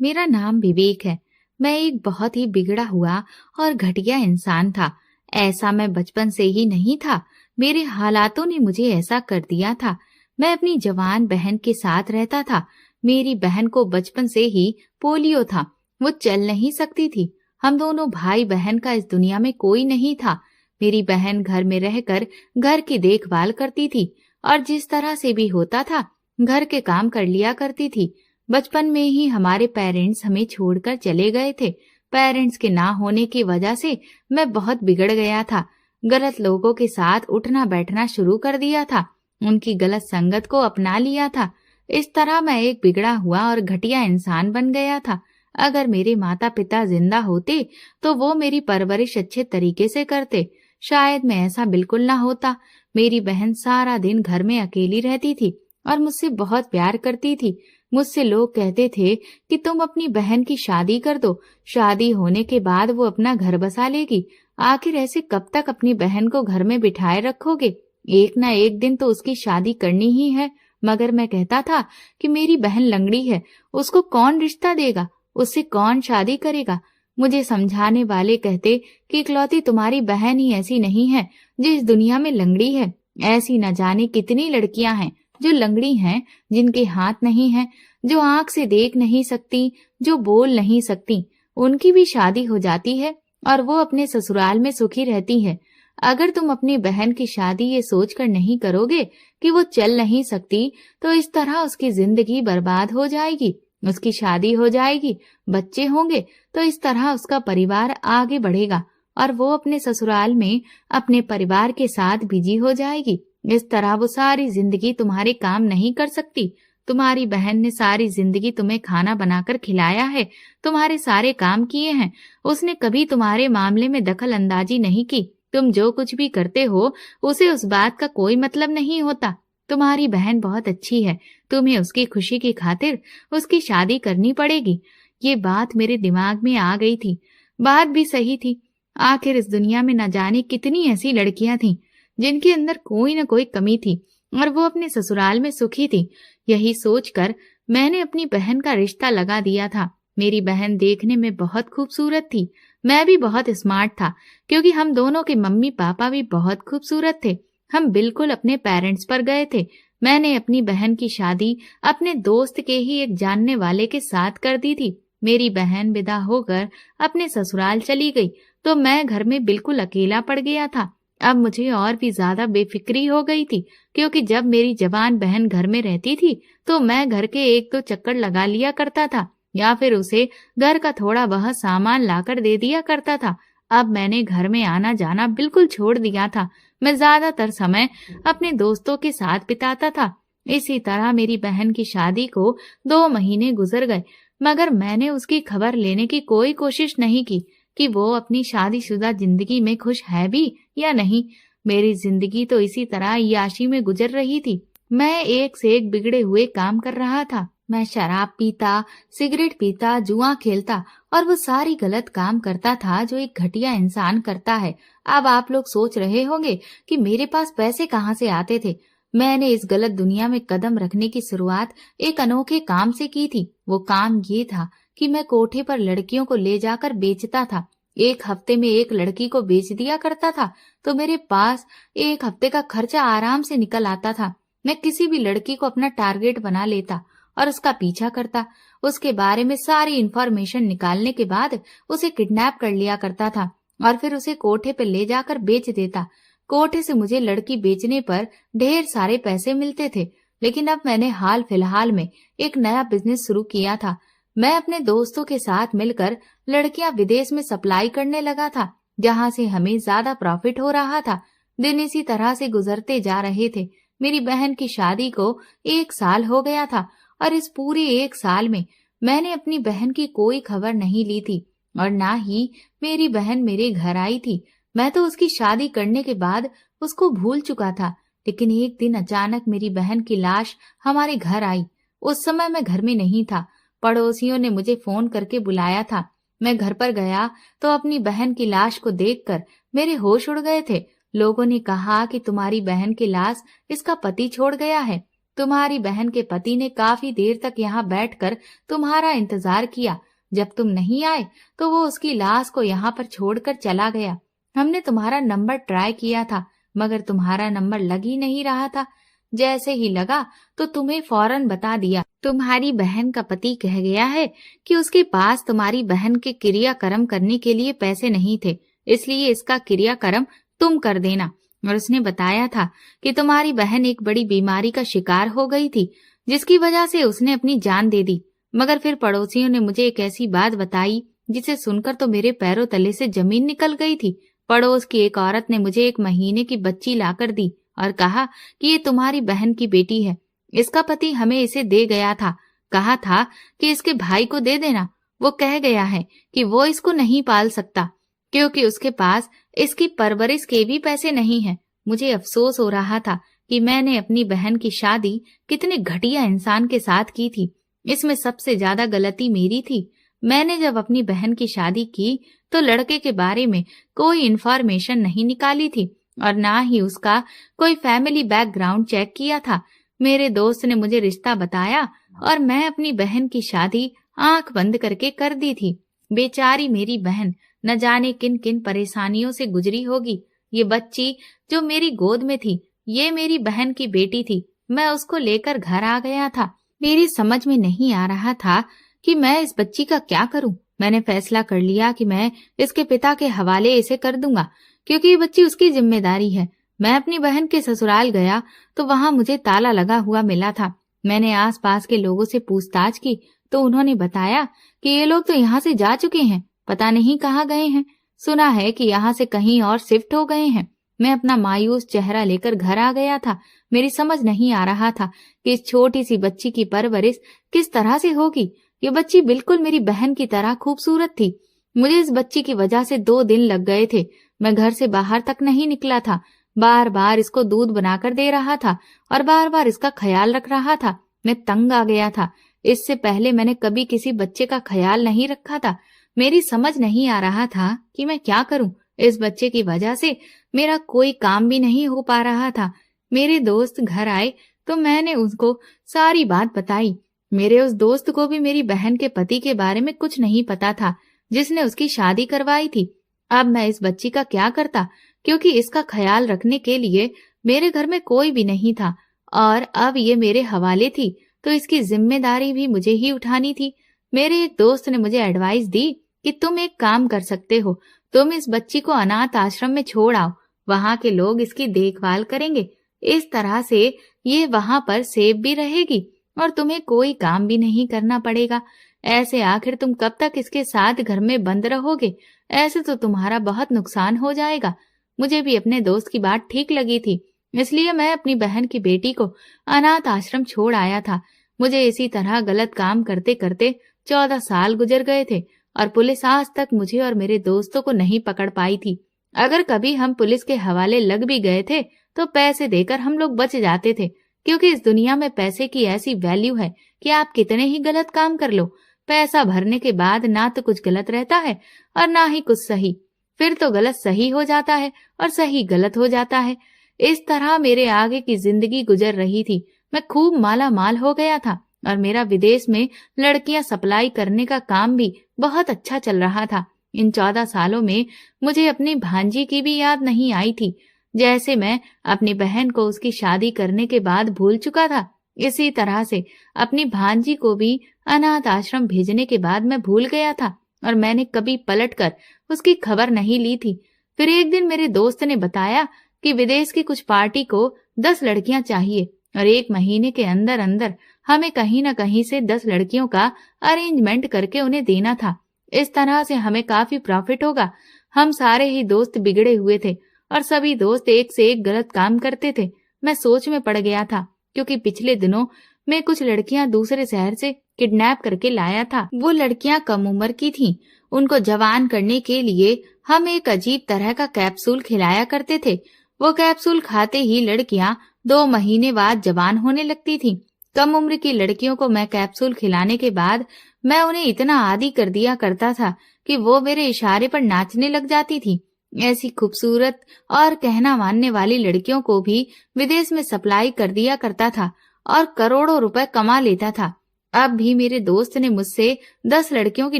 मेरा नाम विवेक है। मैं एक बहुत ही बिगड़ा हुआ और घटिया इंसान था। ऐसा मैं बचपन से ही नहीं था। मेरे हालातों ने मुझे ऐसा कर दिया था। मैं अपनी जवान बहन के साथ रहता था। मेरी बहन को बचपन से ही पोलियो था। वो चल नहीं सकती थी। हम दोनों भाई बहन का इस दुनिया में कोई नहीं था। मेरी बहन घर में रहकर घर की देखभाल करती थी और जिस तरह से भी होता था घर के काम कर लिया करती थी। बचपन में ही हमारे पेरेंट्स हमें छोड़कर चले गए थे। पेरेंट्स के ना होने की वजह से मैं बहुत बिगड़ गया था। गलत लोगों के साथ उठना बैठना शुरू कर दिया था। उनकी गलत संगत को अपना लिया था। इस तरह मैं एक बिगड़ा हुआ और घटिया इंसान बन गया था। अगर मेरे माता पिता जिंदा होते तो वो मेरी परवरिश अच्छे तरीके से करते। शायद मैं ऐसा बिल्कुल ना होता। मेरी बहन सारा दिन घर में अकेली रहती थी और मुझसे बहुत प्यार करती थी। मुझसे लोग कहते थे कि तुम अपनी बहन की शादी कर दो। शादी होने के बाद वो अपना घर बसा लेगी। आखिर ऐसे कब तक अपनी बहन को घर में बिठाए रखोगे? एक ना एक दिन तो उसकी शादी करनी ही है। मगर मैं कहता था कि मेरी बहन लंगड़ी है, उसको कौन रिश्ता देगा, उससे कौन शादी करेगा? मुझे समझाने वाले कहते कि इकलौती तुम्हारी बहन ही ऐसी नहीं है जो इस दुनिया में लंगड़ी है। ऐसी न जाने कितनी लड़कियां हैं जो लंगड़ी हैं, जिनके हाथ नहीं हैं, जो आंख से देख नहीं सकती, जो बोल नहीं सकती। उनकी भी शादी हो जाती है और वो अपने ससुराल में सुखी रहती है। अगर तुम अपनी बहन की शादी ये सोचकर नहीं करोगे कि वो चल नहीं सकती, तो इस तरह उसकी जिंदगी बर्बाद हो जाएगी। उसकी शादी हो जाएगी, बच्चे होंगे, तो इस तरह उसका परिवार आगे बढ़ेगा और वो अपने ससुराल में अपने परिवार के साथ बिजी हो जाएगी। इस तरह वो सारी जिंदगी तुम्हारे काम नहीं कर सकती। तुम्हारी बहन ने सारी जिंदगी तुम्हें खाना बनाकर खिलाया है, तुम्हारे सारे काम किए हैं। उसने कभी तुम्हारे मामले में दखल अंदाजी नहीं की। तुम जो कुछ भी करते हो उसे उस बात का कोई मतलब नहीं होता। तुम्हारी बहन बहुत अच्छी है, तुम्हें उसकी खुशी की खातिर उसकी शादी करनी पड़ेगी। ये बात मेरे दिमाग में आ गई थी। बात भी सही थी। आखिर इस दुनिया में न जाने कितनी ऐसी लड़कियां थीं जिनके अंदर कोई न कोई कमी थी और वो अपने ससुराल में सुखी थी। यही सोचकर मैंने अपनी बहन का रिश्ता लगा दिया था। मेरी बहन देखने में बहुत खूबसूरत थी। मैं भी बहुत स्मार्ट था, क्योंकि हम दोनों के मम्मी पापा भी बहुत खूबसूरत थे। हम बिल्कुल अपने पेरेंट्स पर गए थे। मैंने अपनी बहन की शादी अपने दोस्त के ही एक जानने वाले के साथ कर दी थी। मेरी बहन विदा होकर अपने ससुराल चली गई तो मैं घर में बिल्कुल अकेला पड़ गया था। अब मुझे और भी ज्यादा बेफिक्री हो गई थी, क्योंकि जब मेरी जवान बहन घर में रहती थी तो मैं घर के एक दो चक्कर लगा लिया करता था या फिर उसे घर का थोड़ा वह सामान लाकर दे दिया करता था। अब मैंने घर में आना जाना बिल्कुल छोड़ दिया था। मैं ज्यादातर समय अपने दोस्तों के साथ बिताता था। इसी तरह मेरी बहन की शादी को 2 महीने गुजर गए, मगर मैंने उसकी खबर लेने की कोई कोशिश नहीं की कि वो अपनी शादीशुदा जिंदगी में खुश है भी या नहीं। मेरी जिंदगी तो इसी तरह याशी में गुजर रही थी। मैं एक से एक बिगड़े हुए काम कर रहा था। मैं शराब पीता, सिगरेट पीता, जुआ खेलता और वो सारी गलत काम करता था जो एक घटिया इंसान करता है। अब आप लोग सोच रहे होंगे कि मेरे पास पैसे कहाँ से आते थे। मैंने इस गलत दुनिया में कदम रखने की शुरुआत एक अनोखे काम से की थी। वो काम ये था कि मैं कोठे पर लड़कियों को ले जाकर बेचता था। एक हफ्ते में एक लड़की को बेच दिया करता था तो मेरे पास एक हफ्ते का खर्चा आराम से निकल आता था। मैं किसी भी लड़की को अपना टारगेट बना लेता और उसका पीछा करता। उसके बारे में सारी इंफॉर्मेशन निकालने के बाद उसे किडनैप कर लिया करता था और फिर उसे कोठे पे ले जाकर बेच देता। कोठे से मुझे लड़की बेचने पर ढेर सारे पैसे मिलते थे। लेकिन अब मैंने हाल फिलहाल में एक नया बिजनेस शुरू किया था। मैं अपने दोस्तों के साथ मिलकर लड़कियां विदेश में सप्लाई करने लगा था, जहां से हमें ज्यादा प्रॉफिट हो रहा था। दिन इसी तरह से गुजरते जा रहे थे। मेरी बहन की शादी को 1 साल हो गया था और इस पूरे 1 साल में मैंने अपनी बहन की कोई खबर नहीं ली थी और ना ही मेरी बहन मेरे घर आई थी। मैं तो उसकी शादी करने के बाद उसको भूल चुका था। लेकिन एक दिन अचानक मेरी बहन की लाश हमारे घर आई। उस समय मैं घर में नहीं था। पड़ोसियों ने मुझे फोन करके बुलाया था। मैं घर पर गया तो अपनी बहन की लाश को देखकर मेरे होश उड़ गए थे। लोगों ने कहा कि तुम्हारी बहन की लाश इसका पति छोड़ गया है। तुम्हारी बहन के पति ने काफी देर तक यहाँ बैठकर तुम्हारा इंतजार किया। जब तुम नहीं आए तो वो उसकी लाश को यहाँ पर छोड़कर चला गया। हमने तुम्हारा नंबर ट्राई किया था, मगर तुम्हारा नंबर लग ही नहीं रहा था। जैसे ही लगा तो तुम्हें फौरन बता दिया। तुम्हारी बहन का पति कह गया है कि उसके पास तुम्हारी बहन के क्रियाक्रम करने के लिए पैसे नहीं थे, इसलिए इसका क्रियाक्रम तुम कर देना। और उसने बताया था कि तुम्हारी बहन एक बड़ी बीमारी का शिकार हो गई थी, जिसकी वजह से उसने अपनी जान दे दी। मगर फिर पड़ोसियों ने मुझे एक ऐसी बात बताई जिसे सुनकर तो मेरे पैरों तले से जमीन निकल गई थी। पड़ोस की एक औरत ने मुझे 1 महीने की बच्ची लाकर दी और कहा कि ये तुम्हारी बहन की बेटी है। इसका पति हमें इसे दे गया था, कहा था कि इसके भाई को दे देना। वो कह गया है कि वो इसको नहीं पाल सकता क्योंकि उसके पास इसकी परवरिश के भी पैसे नहीं हैं। मुझे अफसोस हो रहा था कि मैंने अपनी बहन की शादी कितने घटिया इंसान के साथ की थी। इसमें सबसे ज्यादा गलती मेरी थी। मैंने जब अपनी बहन की शादी की तो लड़के के बारे में कोई इन्फॉर्मेशन नहीं निकाली थी और ना ही उसका कोई फैमिली बैकग्राउंड चेक किया था। मेरे दोस्त ने मुझे रिश्ता बताया और मैं अपनी बहन की शादी आंख बंद करके कर दी थी। बेचारी मेरी बहन न जाने किन किन परेशानियों से गुजरी होगी। ये बच्ची जो मेरी गोद में थी, ये मेरी बहन की बेटी थी। मैं उसको लेकर घर आ गया था। मेरी समझ में नहीं आ रहा था कि मैं इस बच्ची का क्या करूं। मैंने फैसला कर लिया कि मैं इसके पिता के हवाले इसे कर दूंगा, क्योंकि ये बच्ची उसकी जिम्मेदारी है। मैं अपनी बहन के ससुराल गया तो वहां मुझे ताला लगा हुआ मिला था। मैंने आसपास के लोगों से पूछताछ की तो उन्होंने बताया कि ये लोग तो यहाँ से जा चुके हैं, पता नहीं कहाँ गए हैं। सुना है कि यहाँ से कहीं और शिफ्ट हो गए हैं। मैं अपना मायूस चेहरा लेकर घर आ गया था। मेरी समझ नहीं आ रहा था कि इस छोटी सी बच्ची की परवरिश किस तरह से होगी। ये बच्ची बिल्कुल मेरी बहन की तरह खूबसूरत थी। मुझे इस बच्ची की वजह से 2 दिन लग गए थे। मैं घर से बाहर तक नहीं निकला था। बार बार इसको दूध बनाकर दे रहा था और बार बार इसका ख्याल रख रहा था। मैं तंग आ गया था। इससे पहले मैंने कभी किसी बच्चे का ख्याल नहीं रखा था। मेरी समझ नहीं आ रहा था कि मैं क्या करूं। इस बच्चे की वजह से मेरा कोई काम भी नहीं हो पा रहा था। मेरे दोस्त घर आए तो मैंने उसको सारी बात बताई। मेरे उस दोस्त को भी मेरी बहन के पति के बारे में कुछ नहीं पता था, जिसने उसकी शादी करवाई थी। अब मैं इस बच्ची का क्या करता, क्योंकि इसका ख्याल रखने के लिए मेरे घर में कोई भी नहीं था और अब ये मेरे हवाले थी, तो इसकी जिम्मेदारी भी मुझे ही उठानी थी। मेरे एक दोस्त ने मुझे एडवाइस दी कि तुम एक काम कर सकते हो, तुम इस बच्ची को अनाथ आश्रम में छोड़ आओ, वहां के लोग इसकी देखभाल करेंगे। इस तरह से ये वहां पर सेफ भी रहेगी और तुम्हें कोई काम भी नहीं करना पड़ेगा। ऐसे आखिर तुम कब तक इसके साथ घर में बंद रहोगे? ऐसे तो तुम्हारा बहुत नुकसान हो जाएगा। मुझे भी अपने दोस्त की बात ठीक लगी थी, इसलिए मैं अपनी बहन की बेटी को अनाथ आश्रम छोड़ आया था। मुझे इसी तरह गलत काम करते करते 14 साल गुजर गए थे और पुलिस आज तक मुझे और मेरे दोस्तों को नहीं पकड़ पाई थी। अगर कभी हम पुलिस के हवाले लग भी गए थे तो पैसे देकर हम लोग बच जाते थे, क्योंकि इस दुनिया में पैसे की ऐसी वैल्यू है कि आप कितने ही गलत काम कर लो, पैसा भरने के बाद ना तो कुछ गलत रहता है और ना ही कुछ सही। फिर तो गलत सही हो जाता है और सही गलत हो जाता है। इस तरह मेरे आगे की जिंदगी गुजर रही थी। मैं खूब माला माल हो गया था और मेरा विदेश में लड़कियां सप्लाई करने का काम भी बहुत अच्छा चल रहा था। इन 14 सालों में मुझे अपनी भांजी की भी याद नहीं आई थी। जैसे मैं अपनी बहन को उसकी शादी करने के बाद भूल चुका था, इसी तरह से अपनी भांजी को भी अनाथ आश्रम भेजने के बाद मैं भूल गया था और मैंने कभी पलटकर उसकी खबर नहीं ली थी। फिर एक दिन मेरे दोस्त ने बताया कि विदेश की कुछ पार्टी को 10 लड़कियां चाहिए और 1 महीने के अंदर अंदर हमें कहीं न कहीं से 10 लड़कियों का अरेंजमेंट करके उन्हें देना था। इस तरह से हमें काफी प्रॉफिट होगा। हम सारे ही दोस्त बिगड़े हुए थे और सभी दोस्त एक से एक गलत काम करते थे। मैं सोच में पड़ गया था, क्योंकि पिछले दिनों में कुछ लड़कियां दूसरे शहर से किडनैप करके लाया था। वो लड़कियां कम उम्र की थीं। उनको जवान करने के लिए हम एक अजीब तरह का कैप्सूल खिलाया करते थे। वो कैप्सूल खाते ही लड़कियां 2 महीने बाद जवान होने लगती थीं। कम उम्र की लड़कियों को मैं कैप्सूल खिलाने के बाद मैं उन्हें इतना आदी कर दिया करता था कि वो मेरे इशारे पर नाचने लग जाती थी। ऐसी खूबसूरत और कहना मानने वाली लड़कियों को भी विदेश में सप्लाई कर दिया करता था और करोड़ों रुपए कमा लेता था। अब भी मेरे दोस्त ने मुझसे 10 लड़कियों की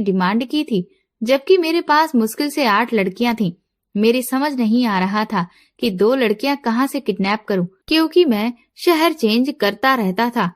डिमांड की थी, जबकि मेरे पास मुश्किल से 8 लड़कियां थीं। मेरी समझ नहीं आ रहा था कि 2 लड़कियां कहाँ से किडनैप करूं, क्योंकि मैं शहर चेंज करता रहता था।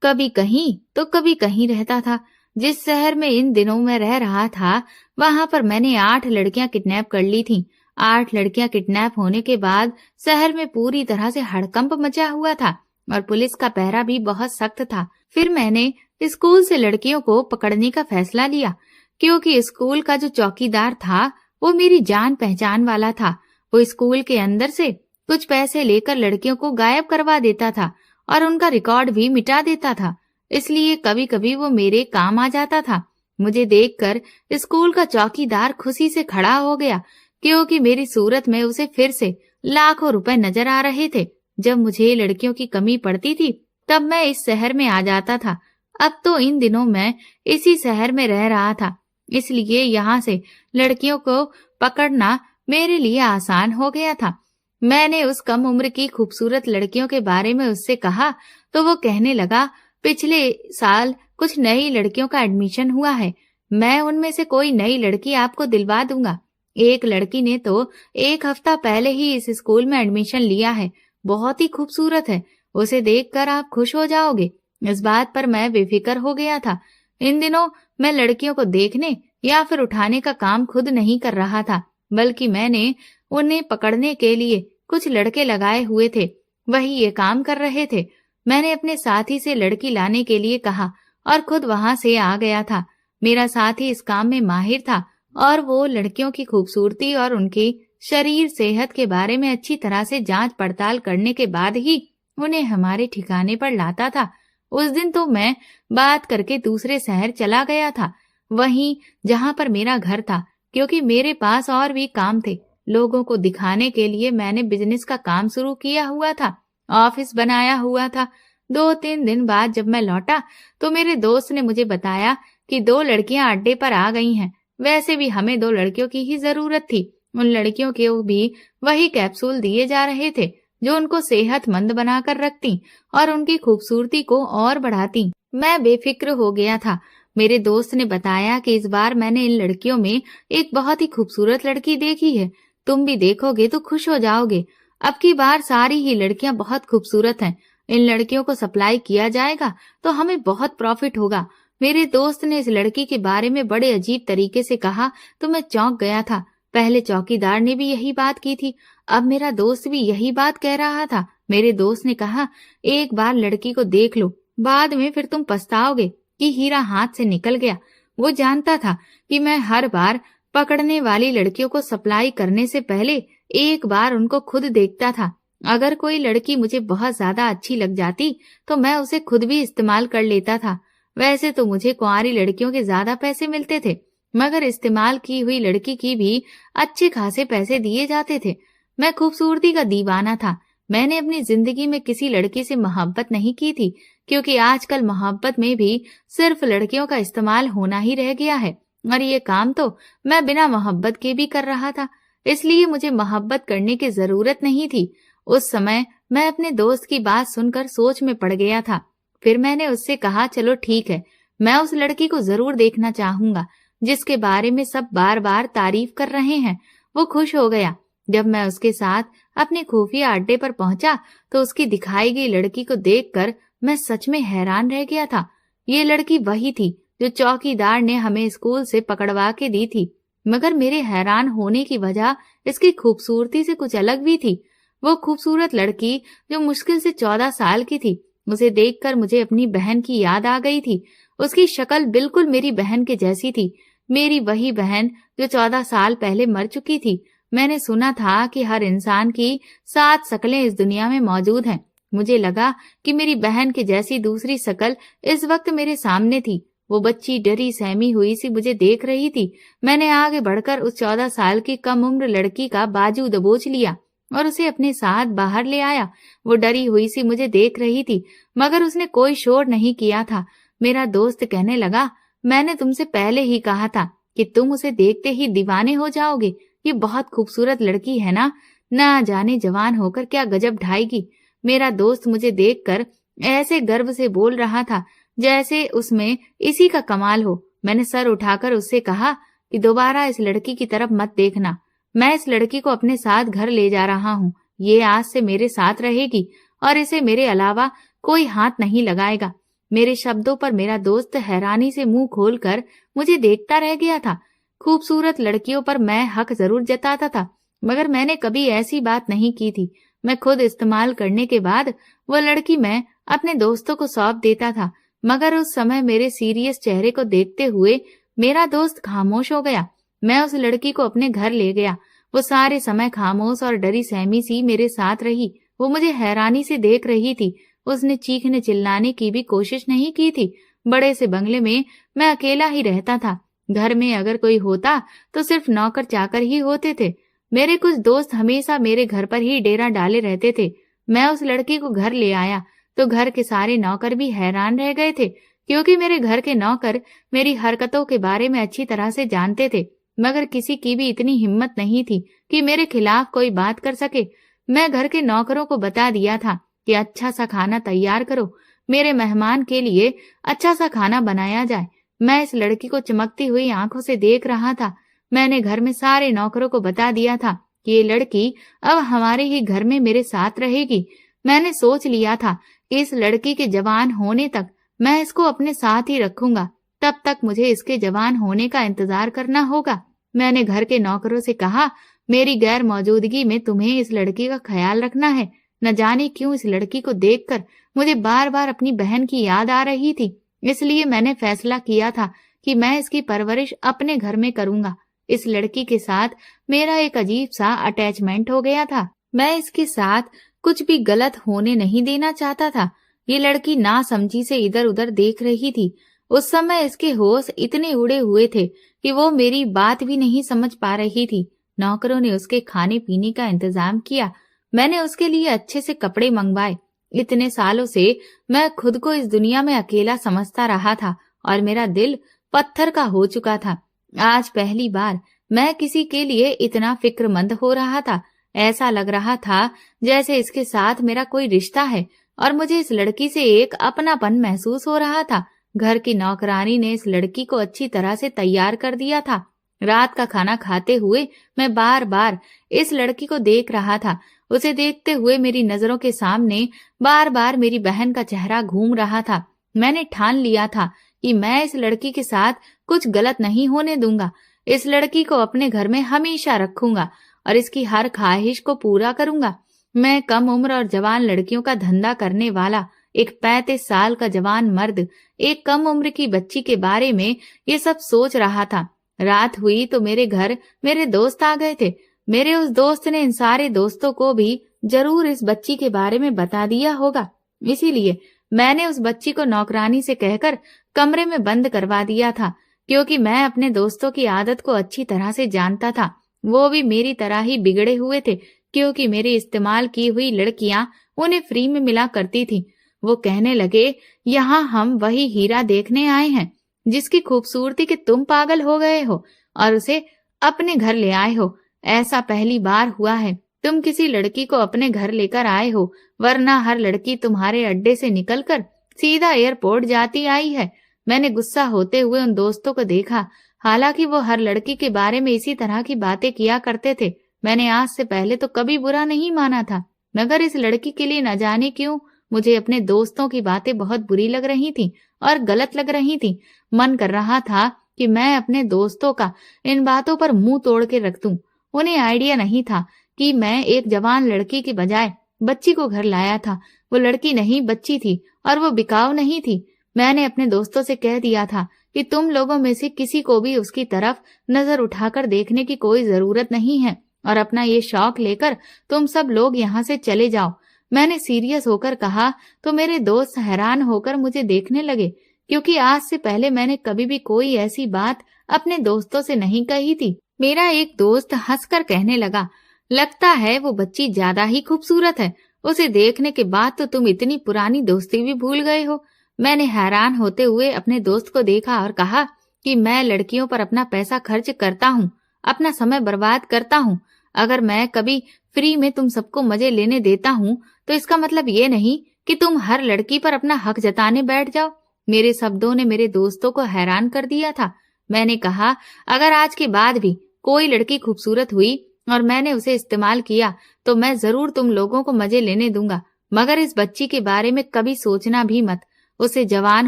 कभी कहीं तो कभी कहीं रहता था। जिस शहर में इन दिनों मैं रह रहा था, वहां पर मैंने 8 लड़कियां किडनैप कर ली थीं। 8 लड़कियां किडनैप होने के बाद शहर में पूरी तरह से हड़कंप मचा हुआ था और पुलिस का पहरा भी बहुत सख्त था। फिर मैंने स्कूल से लड़कियों को पकड़ने का फैसला लिया, क्योंकि स्कूल का जो चौकीदार था वो मेरी जान पहचान वाला था। वो स्कूल के अंदर से कुछ पैसे लेकर लड़कियों को गायब करवा देता था और उनका रिकॉर्ड भी मिटा देता था। इसलिए कभी कभी वो मेरे काम आ जाता था। मुझे देखकर स्कूल का चौकीदार खुशी से खड़ा हो गया, क्योंकि मेरी सूरत में उसे फिर से लाखों रुपए नजर आ रहे थे। जब मुझे लड़कियों की कमी पड़ती थी तब मैं इस शहर में आ जाता था। अब तो इन दिनों मैं इसी शहर में रह रहा था, इसलिए यहाँ से लड़कियों को पकड़ना मेरे लिए आसान हो गया था। मैंने उस कम उम्र की खूबसूरत लड़कियों के बारे में उससे कहा तो वो कहने लगा, पिछले साल कुछ नई लड़कियों का एडमिशन हुआ है, मैं उनमें से कोई नई लड़की आपको दिलवा दूंगा। एक लड़की ने तो 1 हफ्ता पहले ही इस स्कूल में एडमिशन लिया है, बहुत ही खूबसूरत है, उसे देखकर आप खुश हो जाओगे। इस बात पर मैं बेफिक्र हो गया था। इन दिनों मैं लड़कियों को देखने या फिर उठाने का काम खुद नहीं कर रहा था, बल्कि मैंने उन्हें पकड़ने के लिए कुछ लड़के लगाए हुए थे, वही ये काम कर रहे थे। मैंने अपने साथी से लड़की लाने के लिए कहा और खुद वहां से आ गया था। मेरा साथी इस काम में माहिर था और वो लड़कियों की खूबसूरती और उनकी शरीर सेहत के बारे में अच्छी तरह से जांच पड़ताल करने के बाद ही उन्हें हमारे ठिकाने पर लाता था। उस दिन तो मैं बात करके दूसरे शहर चला गया था, वहीं जहां पर मेरा घर था, क्योंकि मेरे पास और भी काम थे। लोगों को दिखाने के लिए मैंने बिजनेस का काम शुरू किया हुआ था, ऑफिस बनाया हुआ था। 2-3 दिन बाद जब मैं लौटा तो मेरे दोस्त ने मुझे बताया कि 2 लड़कियां अड्डे पर आ गई हैं। वैसे भी हमें 2 लड़कियों की ही जरूरत थी। उन लड़कियों को भी वही कैप्सूल दिए जा रहे थे जो उनको सेहतमंद बनाकर रखती और उनकी खूबसूरती को और बढ़ाती। मैं बेफिक्र हो गया था। मेरे दोस्त ने बताया कि इस बार मैंने इन लड़कियों में एक बहुत ही खूबसूरत लड़की देखी है, तुम भी देखोगे तो खुश हो जाओगे। अब की बार सारी ही लड़कियां बहुत खूबसूरत हैं। इन लड़कियों को सप्लाई किया जाएगा तो हमें बहुत प्रॉफिट होगा। मेरे दोस्त ने इस लड़की के बारे में बड़े अजीब तरीके से कहा तो मैं चौंक गया था। पहले चौकीदार ने भी यही बात की थी, अब मेरा दोस्त भी यही बात कह रहा था। मेरे दोस्त ने कहा, एक बार लड़की को देख लो, बाद में फिर तुम पछताओगे कि हीरा हाथ से निकल गया। वो जानता था कि मैं हर बार पकड़ने वाली लड़कियों को सप्लाई करने से पहले एक बार उनको खुद देखता था। अगर कोई लड़की मुझे बहुत ज्यादा अच्छी लग जाती तो मैं उसे खुद भी इस्तेमाल कर लेता था। वैसे तो मुझे कुंवारी लड़कियों के ज्यादा पैसे मिलते थे, मगर इस्तेमाल की हुई लड़की की भी अच्छे खासे पैसे दिए जाते थे। मैं खूबसूरती का दीवाना था। मैंने अपनी जिंदगी में किसी लड़की से मोहब्बत नहीं की थी, क्योंकि आजकल मोहब्बत में भी सिर्फ लड़कियों का इस्तेमाल होना ही रह गया है, और ये काम तो मैं बिना मोहब्बत के भी कर रहा था, इसलिए मुझे मोहब्बत करने की जरूरत नहीं थी। उस समय मैं अपने दोस्त की बात सुनकर सोच में पड़ गया था। फिर मैंने उससे कहा, चलो ठीक है, मैं उस लड़की को जरूर देखना चाहूंगा जिसके बारे में सब बार बार तारीफ कर रहे हैं। वो खुश हो गया। जब मैं उसके साथ अपने खुफिया अड्डे पर पहुंचा तो उसकी दिखाई गई लड़की को देखकर मैं सच में हैरान रह गया था। ये लड़की वही थी जो चौकीदार ने हमें स्कूल से पकड़वा के दी थी, मगर मेरे हैरान होने की वजह इसकी खूबसूरती से कुछ अलग भी थी। वो खूबसूरत लड़की जो मुश्किल से 14 साल की थी, उसे देखकर मुझे अपनी बहन की याद आ गई थी। उसकी शक्ल बिल्कुल मेरी बहन के जैसी थी, मेरी वही बहन जो 14 साल पहले मर चुकी थी। मैंने सुना था कि हर इंसान की 7 शक्लें इस दुनिया में मौजूद हैं। मुझे लगा कि मेरी बहन की जैसी दूसरी शक्ल इस वक्त मेरे सामने थी। वो बच्ची डरी सहमी हुई सी मुझे देख रही थी। मैंने आगे बढ़कर उस 14 साल की कम उम्र लड़की का बाजू दबोच लिया और उसे अपने साथ बाहर ले आया। वो डरी हुई सी मुझे देख रही थी, मगर उसने कोई शोर नहीं किया था। मेरा दोस्त कहने लगा, मैंने तुमसे पहले ही कहा था कि तुम उसे देखते ही दीवाने हो जाओगे। ये बहुत खूबसूरत लड़की है ना जाने जवान होकर क्या गजब ढाएगी। मेरा दोस्त मुझे देखकर ऐसे गर्व से बोल रहा था जैसे उसमें इसी का कमाल हो। मैंने सर उठाकर उससे कहा कि दोबारा इस लड़की की तरफ मत देखना। मैं इस लड़की को अपने साथ घर ले जा रहा हूँ। ये आज से मेरे साथ रहेगी और इसे मेरे अलावा कोई हाथ नहीं लगाएगा। मेरे शब्दों पर मेरा दोस्त हैरानी से मुंह खोलकर मुझे देखता रह गया था। खूबसूरत लड़कियों पर मैं हक जरूर जताता था, मगर मैंने कभी ऐसी बात नहीं की थी। मैं खुद इस्तेमाल करने के बाद वो लड़की मैं अपने दोस्तों को सौंप देता था, मगर उस समय मेरे सीरियस चेहरे को देखते हुए मेरा दोस्त खामोश हो गया। मैं उस लड़की को अपने घर ले गया। वो सारे समय खामोश और डरी सहमी सी मेरे साथ रही। वो मुझे हैरानी से देख रही थी। उसने चीखने चिल्लाने की भी कोशिश नहीं की थी। बड़े से बंगले में मैं अकेला ही रहता था। घर में अगर कोई होता तो सिर्फ नौकर चाकर ही होते थे। मेरे कुछ दोस्त हमेशा मेरे घर पर ही डेरा डाले रहते थे। मैं उस लड़की को घर ले आया तो घर के सारे नौकर भी हैरान रह गए थे, क्योंकि मेरे घर के नौकर मेरी हरकतों के बारे में अच्छी तरह से जानते थे, मगर किसी की भी इतनी हिम्मत नहीं थी कि मेरे खिलाफ कोई बात कर सके। मैं घर के नौकरों को बता दिया था कि अच्छा सा खाना तैयार करो, मेरे मेहमान के लिए अच्छा सा खाना बनाया जाए। मैं इस लड़की को चमकती हुई आंखों से देख रहा था। मैंने घर में सारे नौकरों को बता दिया था कि ये लड़की अब हमारे ही घर में मेरे साथ रहेगी। मैंने सोच लिया था कि इस लड़की के जवान होने तक मैं इसको अपने साथ ही रखूंगा। तब तक मुझे इसके जवान होने का इंतजार करना होगा। मैंने घर के नौकरों से कहा, मेरी गैर मौजूदगी में तुम्हें इस लड़की का ख्याल रखना है। न जाने क्यों इस लड़की को देखकर मुझे बार बार अपनी बहन की याद आ रही थी, इसलिए मैंने फैसला किया था कि मैं इसकी परवरिश अपने घर में करूंगा। इस लड़की के साथ मेरा एक अजीब सा अटैचमेंट हो गया था। मैं इसके साथ कुछ भी गलत होने नहीं देना चाहता था। ये लड़की नासमझी से इधर उधर देख रही थी। उस समय इसके होश इतने उड़े हुए थे कि वो मेरी बात भी नहीं समझ पा रही थी। नौकरों ने उसके खाने पीने का इंतजाम किया। मैंने उसके लिए अच्छे से कपड़े मंगवाए। इतने सालों से मैं खुद को इस दुनिया में अकेला समझता रहा था और मेरा दिल पत्थर का हो चुका था। आज पहली बार मैं किसी के लिए इतना फिक्रमंद हो रहा था। ऐसा लग रहा था जैसे इसके साथ मेरा कोई रिश्ता है और मुझे इस लड़की से एक अपनापन महसूस हो रहा था। घर की नौकरानी ने इस लड़की को अच्छी तरह से तैयार कर दिया था। रात का खाना खाते हुए मैं बार बार इस लड़की को देख रहा था। उसे देखते हुए मेरी नजरों के सामने बार बार मेरी बहन का चेहरा घूम रहा था। मैंने ठान लिया था कि मैं इस लड़की के साथ कुछ गलत नहीं होने दूंगा। इस लड़की को अपने घर में हमेशा रखूंगा और इसकी हर ख्वाहिश को पूरा करूंगा। मैं कम उम्र और जवान लड़कियों का धंधा करने वाला एक 35 साल का जवान मर्द एक कम उम्र की बच्ची के बारे में ये सब सोच रहा था। रात हुई तो मेरे घर मेरे दोस्त आ गए थे। मेरे उस दोस्त ने इन सारे दोस्तों को भी जरूर इस बच्ची के बारे में बता दिया होगा, इसीलिए मैंने उस बच्ची को नौकरानी से कहकर कमरे में बंद करवा दिया था, क्योंकि मैं अपने दोस्तों की आदत को अच्छी तरह से जानता था। वो भी मेरी तरह ही बिगड़े हुए थे, क्योंकि मेरी इस्तेमाल की हुई लड़कियां उन्हें फ्री में मिला करती थी। वो कहने लगे, यहाँ हम वही हीरा देखने आए हैं जिसकी खूबसूरती के तुम पागल हो गए हो और उसे अपने घर ले आए हो। ऐसा पहली बार हुआ है तुम किसी लड़की को अपने घर लेकर आए हो, वरना हर लड़की तुम्हारे अड्डे से निकलकर सीधा एयरपोर्ट जाती आई है। मैंने गुस्सा होते हुए उन दोस्तों को देखा। हालांकि वो हर लड़की के बारे में इसी तरह की बातें किया करते थे। मैंने आज से पहले तो कभी बुरा नहीं माना था, मगर इस लड़की के लिए न जाने क्यों मुझे अपने दोस्तों की बातें बहुत बुरी लग रही थी और गलत लग रही थी। मन कर रहा था कि मैं अपने दोस्तों का इन बातों पर मुंह तोड़ के रख दूं। उन्हें आइडिया नहीं था कि मैं एक जवान लड़की के बजाय बच्ची को घर लाया था। वो लड़की नहीं बच्ची थी और वो बिकाऊ नहीं थी। मैंने अपने दोस्तों से कह दिया था कि तुम लोगों में से किसी को भी उसकी तरफ नजर उठाकर देखने की कोई जरूरत नहीं है और अपना ये शौक लेकर तुम सब लोग यहाँ से चले जाओ। मैंने सीरियस होकर कहा तो मेरे दोस्त हैरान होकर मुझे देखने लगे, क्योंकि आज से पहले मैंने कभी भी कोई ऐसी बात अपने दोस्तों से नहीं कही थी। मेरा एक दोस्त हंसकर कहने लगा, लगता है वो बच्ची ज्यादा ही खूबसूरत है। उसे देखने के बाद तो तुम इतनी पुरानी दोस्ती भी भूल गए हो। मैंने हैरान होते हुए अपने दोस्त को देखा और कहा कि मैं लड़कियों पर अपना पैसा खर्च करता हूँ, अपना समय बर्बाद करता हूँ। अगर मैं कभी फ्री में तुम सबको मजे लेने देता हूँ तो इसका मतलब ये नहीं कि तुम हर लड़की पर अपना हक जताने बैठ जाओ। मेरे शब्दों ने मेरे दोस्तों को हैरान कर दिया था। मैंने कहा, अगर आज के बाद भी कोई लड़की खूबसूरत हुई और मैंने उसे इस्तेमाल किया तो मैं जरूर तुम लोगों को मजे लेने दूंगा, मगर इस बच्ची के बारे में कभी सोचना भी मत। उसे जवान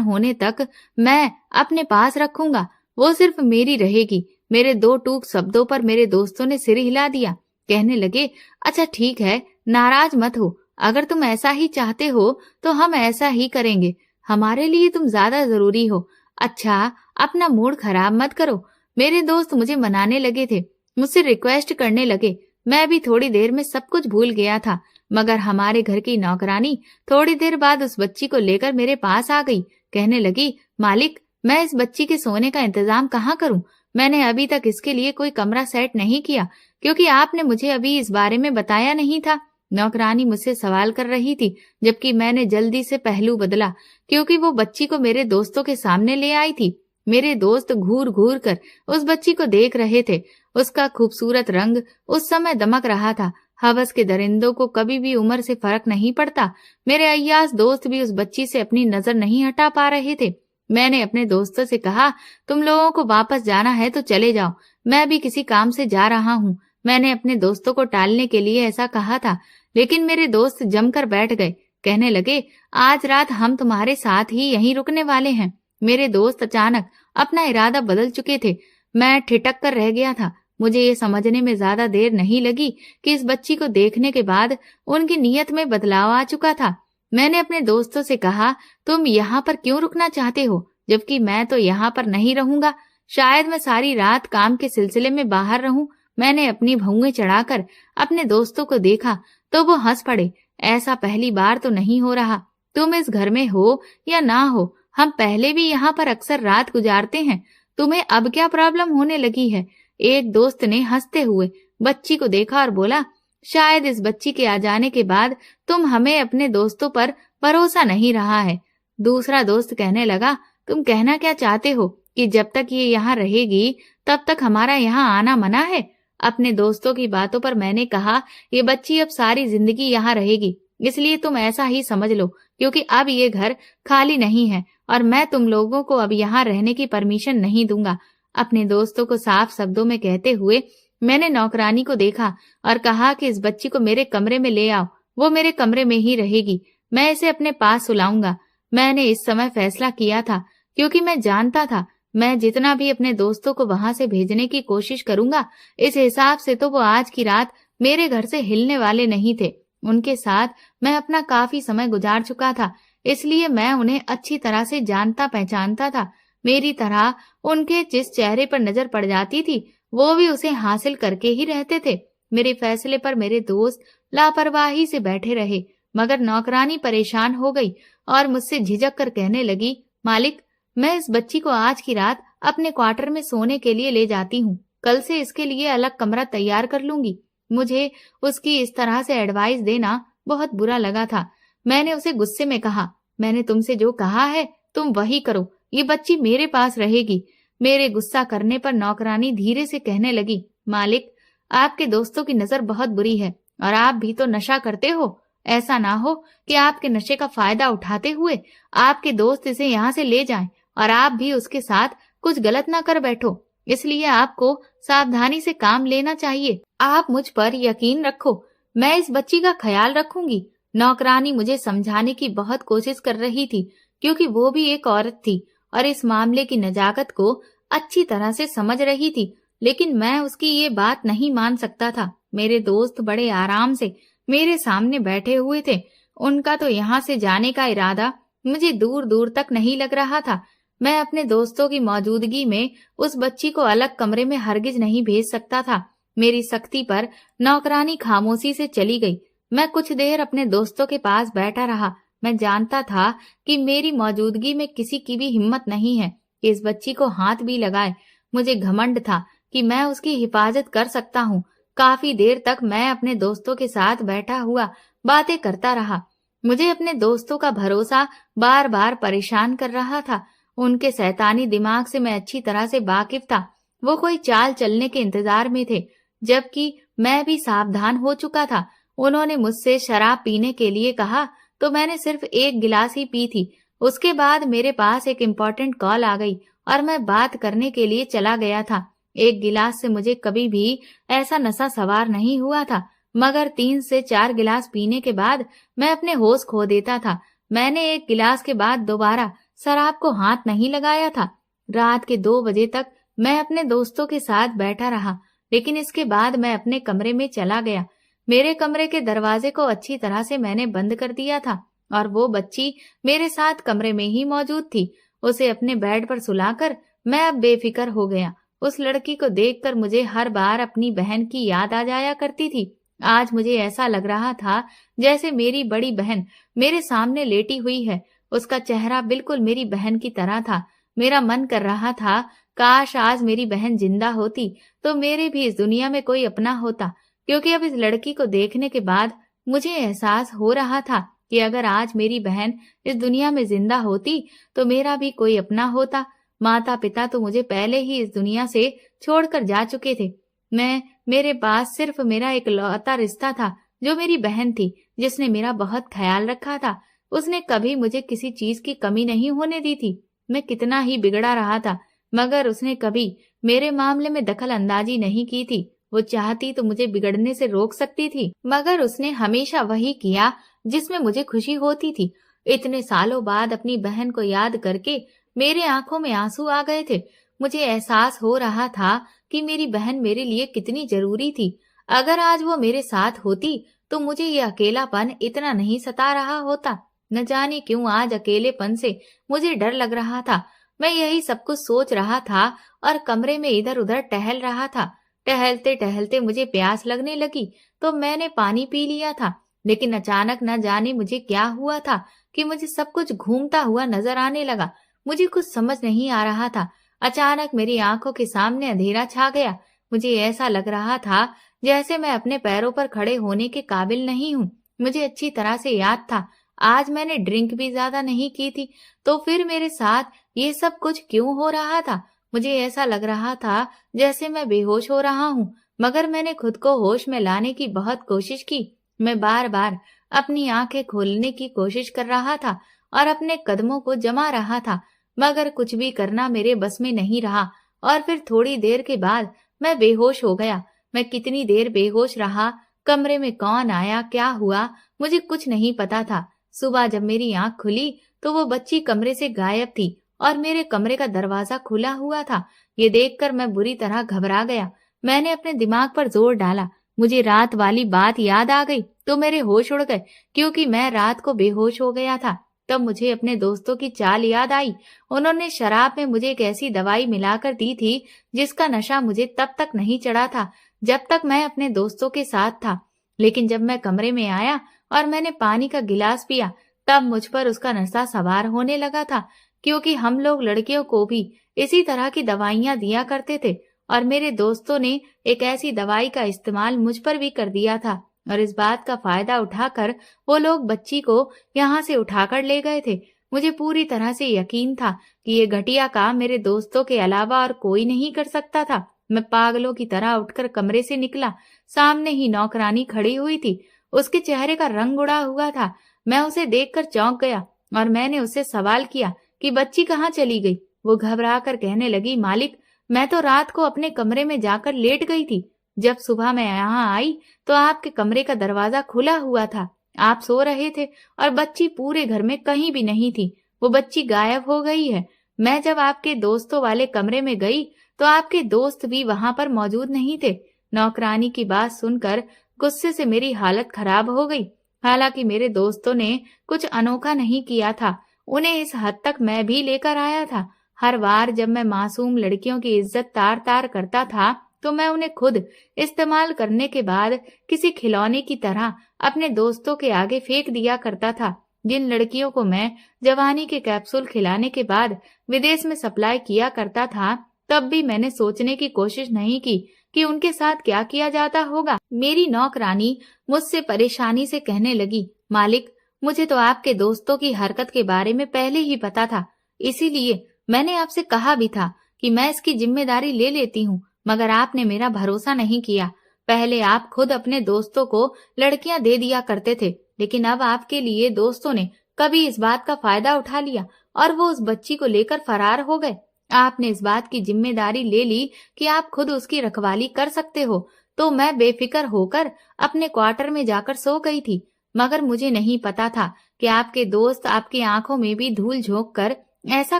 होने तक मैं अपने पास रखूंगा, वो सिर्फ मेरी रहेगी। मेरे दो टूक शब्दों पर मेरे दोस्तों ने सिर हिला दिया। कहने लगे, अच्छा ठीक है, नाराज मत हो, अगर तुम ऐसा ही चाहते हो तो हम ऐसा ही करेंगे। हमारे लिए तुम ज्यादा जरूरी हो। अच्छा, अपना मूड खराब मत करो। मेरे दोस्त मुझे मनाने लगे थे, मुझसे रिक्वेस्ट करने लगे। मैं भी थोड़ी देर में सब कुछ भूल गया था, मगर हमारे घर की नौकरानी थोड़ी देर बाद उस बच्ची को लेकर मेरे पास आ गई। कहने लगी, मालिक, मैं इस बच्ची के सोने का इंतजाम कहाँ करूं? मैंने अभी तक इसके लिए कोई कमरा सेट नहीं किया, क्योंकि आपने मुझे अभी इस बारे में बताया नहीं था। नौकरानी मुझसे सवाल कर रही थी, जबकि मैंने जल्दी से पहलू बदला, क्योंकि वो बच्ची को मेरे दोस्तों के सामने ले आई थी। मेरे दोस्त घूर घूर कर उस बच्ची को देख रहे थे। उसका खूबसूरत रंग उस समय दमक रहा था। हवस के दरिंदों को कभी भी उम्र से फर्क नहीं पड़ता। मेरे अय्यास दोस्त भी उस बच्ची से अपनी नजर नहीं हटा पा रहे थे। मैंने अपने दोस्तों से कहा, तुम लोगों को वापस जाना है तो चले जाओ, मैं भी किसी काम से जा रहा हूँ। मैंने अपने दोस्तों को टालने के लिए ऐसा कहा था, लेकिन मेरे दोस्त जमकर बैठ गए। कहने लगे, आज रात हम तुम्हारे साथ ही यहीं रुकने वाले हैं। मेरे दोस्त अचानक अपना इरादा बदल चुके थे। मैं ठिठक कर रह गया था। मुझे ये समझने में ज्यादा देर नहीं लगी कि इस बच्ची को देखने के बाद उनकी नीयत में बदलाव आ चुका था। मैंने अपने दोस्तों से कहा, तुम यहाँ पर क्यों रुकना चाहते हो, जबकि मैं तो यहाँ पर नहीं रहूंगा। शायद मैं सारी रात काम के सिलसिले में बाहर रहूं। मैंने अपनी भौंगे चढ़ाकर अपने दोस्तों को देखा तो वो हंस पड़े। ऐसा पहली बार तो नहीं हो रहा। तुम इस घर में हो या ना हो, हम पहले भी यहाँ पर अक्सर रात गुजारते हैं। तुम्हें अब क्या प्रॉब्लम होने लगी है? एक दोस्त ने हंसते हुए बच्ची को देखा और बोला, शायद इस बच्ची के आ जाने के बाद तुम हमें अपने दोस्तों पर भरोसा नहीं रहा है। दूसरा दोस्त कहने लगा, तुम कहना क्या चाहते हो कि जब तक ये यहाँ रहेगी तब तक हमारा यहाँ आना मना है? अपने दोस्तों की बातों पर मैंने कहा, ये बच्ची अब सारी जिंदगी यहाँ रहेगी, इसलिए तुम ऐसा ही समझ लो, क्योंकि अब ये घर खाली नहीं है और मैं तुम लोगों को अब यहाँ रहने की परमिशन नहीं दूंगा। अपने दोस्तों को साफ शब्दों में कहते हुए मैंने नौकरानी को देखा और कहा कि इस बच्ची को मेरे कमरे में ले आओ, वो मेरे कमरे में ही रहेगी, मैं इसे अपने पास सुलाऊंगा। मैंने इस समय फैसला किया था, क्योंकि मैं जानता था मैं जितना भी अपने दोस्तों को वहां से भेजने की कोशिश करूंगा, इस हिसाब से तो वो आज की रात मेरे घर से हिलने वाले नहीं थे। उनके साथ मैं अपना काफी समय गुजार चुका था, इसलिए मैं उन्हें अच्छी तरह से जानता पहचानता था। मेरी तरह उनके जिस चेहरे पर नजर पड़ जाती थी, वो भी उसे हासिल करके ही रहते थे। मेरे फैसले पर मेरे दोस्त लापरवाही से बैठे रहे, मगर नौकरानी परेशान हो गई और मुझसे झिझक कर कहने लगी, मालिक, मैं इस बच्ची को आज की रात अपने क्वार्टर में सोने के लिए ले जाती हूँ। कल से इसके लिए अलग कमरा तैयार कर लूंगी। मुझे उसकी इस तरह से एडवाइस देना बहुत बुरा लगा था। मैंने उसे गुस्से में कहा, मैंने तुमसे जो कहा है तुम वही करो, ये बच्ची मेरे पास रहेगी। मेरे गुस्सा करने पर नौकरानी धीरे से कहने लगी, मालिक, आपके दोस्तों की नजर बहुत बुरी है और आप भी तो नशा करते हो। ऐसा ना हो कि आपके नशे का फायदा उठाते हुए आपके दोस्त इसे यहाँ से ले जाएं और आप भी उसके साथ कुछ गलत ना कर बैठो। इसलिए आपको सावधानी से काम लेना चाहिए। आप मुझ पर यकीन रखो, मैं इस बच्ची का ख्याल रखूंगी। नौकरानी मुझे समझाने की बहुत कोशिश कर रही थी, क्योंकि वो भी एक औरत थी और इस मामले की नजाकत को अच्छी तरह से समझ रही थी, लेकिन मैं उसकी ये बात नहीं मान सकता था। मेरे दोस्त बड़े आराम से मेरे सामने बैठे हुए थे। उनका तो यहाँ से जाने का इरादा मुझे दूर दूर तक नहीं लग रहा था। मैं अपने दोस्तों की मौजूदगी में उस बच्ची को अलग कमरे में हरगिज नहीं भेज सकता था। मेरी सख्ती पर नौकरानी खामोशी से चली गई। मैं कुछ देर अपने दोस्तों के पास बैठा रहा। मैं जानता था कि मेरी मौजूदगी में किसी की भी हिम्मत नहीं है कि इस बच्ची को हाथ भी लगाए। मुझे घमंड था कि मैं उसकी हिफाजत कर सकता हूँ। काफी देर तक मैं अपने दोस्तों के साथ बैठा हुआ बातें करता रहा। मुझे अपने दोस्तों का भरोसा बार बार परेशान कर रहा था। उनके शैतानी दिमाग से मैं अच्छी तरह से वाकिफ था। वो कोई चाल चलने के इंतजार में थे, जबकि मैं भी सावधान हो चुका था। उन्होंने मुझसे शराब पीने के लिए कहा तो मैंने सिर्फ एक गिलास ही पी थी। उसके बाद मेरे पास एक इम्पोर्टेंट कॉल आ गई और मैं बात करने के लिए चला गया था। एक गिलास से मुझे कभी भी ऐसा नशा सवार नहीं हुआ था, मगर 3 से 4 गिलास पीने के बाद मैं अपने होश खो देता था। मैंने एक गिलास के बाद दोबारा शराब को हाथ नहीं लगाया था। रात के 2 बजे तक मैं अपने दोस्तों के साथ बैठा रहा, लेकिन इसके बाद मैं अपने कमरे में चला गया। मेरे कमरे के दरवाजे को अच्छी तरह से मैंने बंद कर दिया था और वो बच्ची मेरे साथ कमरे में ही मौजूद थी। उसे अपने बेड पर सुलाकर मैं अब बेफिक्र हो गया। उस लड़की को देखकर मुझे हर बार अपनी बहन की याद आ जाया करती थी। आज मुझे ऐसा लग रहा था जैसे मेरी बड़ी बहन मेरे सामने लेटी हुई है। उसका चेहरा बिल्कुल मेरी बहन की तरह था। मेरा मन कर रहा था, काश आज मेरी बहन जिंदा होती तो मेरे भी इस दुनिया में कोई अपना होता, क्योंकि अब इस लड़की को देखने के बाद मुझे एहसास हो रहा था कि अगर आज मेरी बहन इस दुनिया में जिंदा होती तो मेरा भी कोई अपना होता। माता पिता तो मुझे पहले ही इस दुनिया से छोड़कर जा चुके थे। मेरे पास सिर्फ मेरा एक लौता रिश्ता था, जो मेरी बहन थी, जिसने मेरा बहुत ख्याल रखा था। उसने कभी मुझे किसी चीज की कमी नहीं होने दी थी। मैं कितना ही बिगड़ा रहा था, मगर उसने कभी मेरे मामले में दखल अंदाजी नहीं की थी। वो चाहती तो मुझे बिगड़ने से रोक सकती थी, मगर उसने हमेशा वही किया जिसमें मुझे खुशी होती थी। इतने सालों बाद अपनी बहन को याद करके मेरे आंखों में आंसू आ गए थे। मुझे एहसास हो रहा था कि मेरी बहन मेरे लिए कितनी जरूरी थी। अगर आज वो मेरे साथ होती तो मुझे ये अकेलापन इतना नहीं सता रहा होता। न जाने क्यों आज अकेलेपन से मुझे डर लग रहा था। मैं यही सब कुछ सोच रहा था और कमरे में इधर उधर टहल रहा था। टहलते टहलते मुझे प्यास लगने लगी तो मैंने पानी पी लिया था। लेकिन अचानक न जाने मुझे क्या हुआ था कि मुझे सब कुछ घूमता हुआ नजर आने लगा। मुझे कुछ समझ नहीं आ रहा था। अचानक मेरी आंखों के सामने अंधेरा छा गया। मुझे ऐसा लग रहा था जैसे मैं अपने पैरों पर खड़े होने के काबिल नहीं हूँ। मुझे अच्छी तरह से याद था, आज मैंने ड्रिंक भी ज्यादा नहीं की थी, तो फिर मेरे साथ ये सब कुछ क्यों हो रहा था। मुझे ऐसा लग रहा था जैसे मैं बेहोश हो रहा हूँ, मगर मैंने खुद को होश में लाने की बहुत कोशिश की। मैं बार बार अपनी आंखें खोलने की कोशिश कर रहा था और अपने कदमों को जमा रहा था, मगर कुछ भी करना मेरे बस में नहीं रहा। और फिर थोड़ी देर के बाद मैं बेहोश हो गया। मैं कितनी देर बेहोश रहा, कमरे में कौन आया, क्या हुआ, मुझे कुछ नहीं पता था। सुबह जब मेरी आंख खुली तो वो बच्ची कमरे से गायब थी और मेरे कमरे का दरवाजा खुला हुआ था। ये देखकर मैं बुरी तरह घबरा गया। मैंने अपने दिमाग पर जोर डाला। मुझे रात वाली बात याद आ गई तो मेरे होश उड़ गए, क्योंकि मैं रात को बेहोश हो गया था। तब मुझे अपने दोस्तों की चाल याद आई। उन्होंने शराब में मुझे एक ऐसी दवाई मिलाकर दी थी जिसका नशा मुझे तब तक नहीं चढ़ा था जब तक मैं अपने दोस्तों के साथ था। लेकिन जब मैं कमरे में आया और मैंने पानी का गिलास पिया, तब मुझ पर उसका नशा सवार होने लगा था, क्योंकि हम लोग लड़कियों को भी इसी तरह की दवाइयां दिया करते थे और मेरे दोस्तों ने एक ऐसी दवाई का इस्तेमाल मुझ पर भी कर दिया था और इस बात का फायदा उठाकर वो लोग बच्ची को यहाँ से उठाकर ले गए थे। मुझे पूरी तरह से यकीन था कि ये घटिया काम मेरे दोस्तों के अलावा और कोई नहीं कर सकता था। मैं पागलों की तरह उठकर कमरे से निकला। सामने ही नौकरानी खड़ी हुई थी। उसके चेहरे का रंग उड़ा हुआ था। मैं उसे देखकर चौंक गया और मैंने उससे सवाल किया कि बच्ची कहाँ चली गई। वो घबरा कर कहने लगी, मालिक, मैं तो रात को अपने कमरे में जाकर लेट गई थी। जब सुबह मैं यहाँ आई तो आपके कमरे का दरवाजा खुला हुआ था। आप सो रहे थे और बच्ची पूरे घर में कहीं भी नहीं थी। वो बच्ची गायब हो गई है। मैं जब आपके दोस्तों वाले कमरे में गई तो आपके दोस्त भी वहां पर मौजूद नहीं थे। नौकरानी की बात सुनकर गुस्से से मेरी हालत खराब हो गई। हालांकि मेरे दोस्तों ने कुछ अनोखा नहीं किया था, उन्हें इस हद तक मैं भी लेकर आया था। हर बार जब मैं मासूम लड़कियों की इज्जत तार तार करता था तो मैं उन्हें खुद इस्तेमाल करने के बाद किसी खिलौने की तरह अपने दोस्तों के आगे फेंक दिया करता था। जिन लड़कियों को मैं जवानी के कैप्सूल खिलाने के बाद विदेश में सप्लाई किया करता था, तब भी मैंने सोचने की कोशिश नहीं की कि उनके साथ क्या किया जाता होगा। मेरी नौकरानी मुझसे परेशानी से कहने लगी, मालिक, मुझे तो आपके दोस्तों की हरकत के बारे में पहले ही पता था, इसीलिए मैंने आपसे कहा भी था कि मैं इसकी जिम्मेदारी ले लेती हूँ, मगर आपने मेरा भरोसा नहीं किया। पहले आप खुद अपने दोस्तों को लड़कियां दे दिया करते थे, लेकिन अब आपके लिए दोस्तों ने कभी इस बात का फायदा उठा लिया और वो उस बच्ची को लेकर फरार हो गए। आपने इस बात की जिम्मेदारी ले ली कि आप खुद उसकी रखवाली कर सकते हो, तो मैं बेफिक्र होकर अपने क्वार्टर में जाकर सो गई थी। मगर मुझे नहीं पता था कि आपके दोस्त आपकी आंखों में भी धूल झोंक कर ऐसा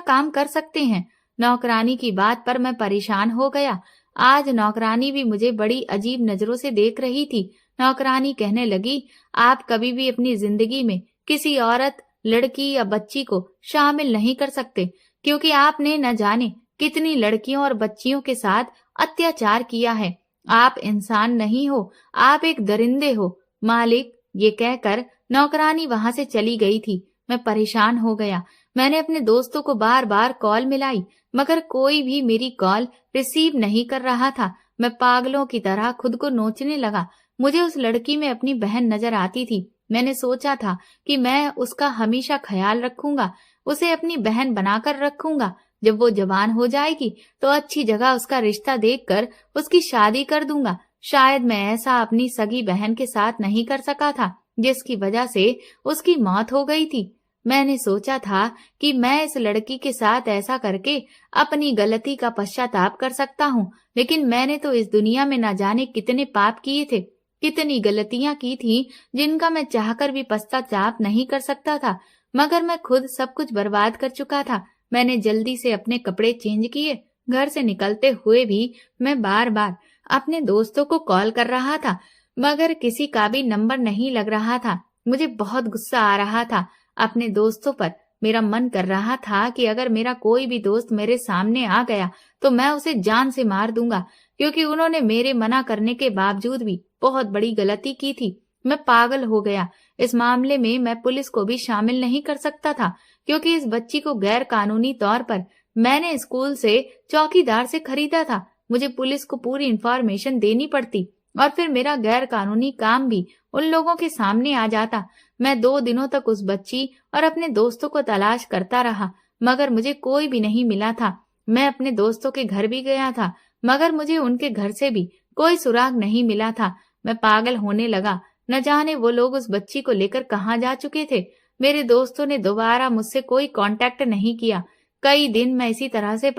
काम कर सकते हैं। नौकरानी की बात पर मैं परेशान हो गया। आज नौकरानी भी मुझे बड़ी अजीब नजरों से देख रही थी। नौकरानी कहने लगी, आप कभी भी अपनी जिंदगी में किसी औरत, लड़की या बच्ची को शामिल नहीं कर सकते, क्योंकि आपने न जाने कितनी लड़कियों और बच्चियों के साथ अत्याचार किया है। आप इंसान नहीं हो, आप एक दरिंदे हो। मालिक, ये कहकर नौकरानी वहां से चली गई थी। मैं परेशान हो गया। मैंने अपने दोस्तों को बार बार कॉल मिलाई, मगर कोई भी मेरी कॉल रिसीव नहीं कर रहा था। मैं पागलों की तरह खुद को नोचने लगा। मुझे उस लड़की में अपनी बहन नजर आती थी। मैंने सोचा था कि मैं उसका हमेशा ख्याल रखूंगा, उसे अपनी बहन बनाकर रखूंगा। जब वो जवान हो जाएगी तो अच्छी जगह उसका रिश्ता देखकर उसकी शादी कर दूंगा। शायद मैं ऐसा अपनी सगी बहन के साथ नहीं कर सका था, जिसकी वजह से उसकी मौत हो गई थी। मैंने सोचा था कि मैं इस लड़की के साथ ऐसा करके अपनी गलती का पश्चाताप कर सकता हूँ, लेकिन मैंने तो इस दुनिया में न जाने कितने पाप किए थे, कितनी गलतियां की थी जिनका मैं चाहकर भी पश्चाताप नहीं कर सकता था। मगर मैं खुद सब कुछ बर्बाद कर चुका था। मैंने जल्दी से अपने कपड़े चेंज किए। घर से निकलते हुए भी मैं बार बार अपने दोस्तों को कॉल कर रहा था, मगर किसी का भी नंबर नहीं लग रहा था। मुझे बहुत गुस्सा आ रहा था अपने दोस्तों पर। मेरा मन कर रहा था कि अगर मेरा कोई भी दोस्त मेरे सामने आ गया तो मैं उसे जान से मार दूंगा, क्योंकि उन्होंने मेरे मना करने के बावजूद भी बहुत बड़ी गलती की थी। मैं पागल हो गया। इस मामले में मैं पुलिस को भी शामिल नहीं कर सकता था, क्योंकि इस बच्ची को गैर कानूनी तौर पर मैंने स्कूल से चौकीदार से खरीदा था। मुझे पुलिस को पूरी इंफॉर्मेशन देनी पड़ती और फिर मेरा गैर कानूनी काम भी उन लोगों के सामने आ जाता। मैं 2 दिनों तक उस बच्ची और अपने दोस्तों को तलाश करता रहा, मगर मुझे कोई भी नहीं मिला था। मैं अपने दोस्तों के घर भी गया था, मगर मुझे उनके घर से भी कोई सुराग नहीं मिला था। मैं पागल होने लगा। न जाने वो लोग उस बच्ची को लेकर कहाँ जा चुके थे। मेरे दोस्तों ने दोबारा मुझसे कोई कांटेक्ट नहीं किया। कई दिन मैं इसी तरह से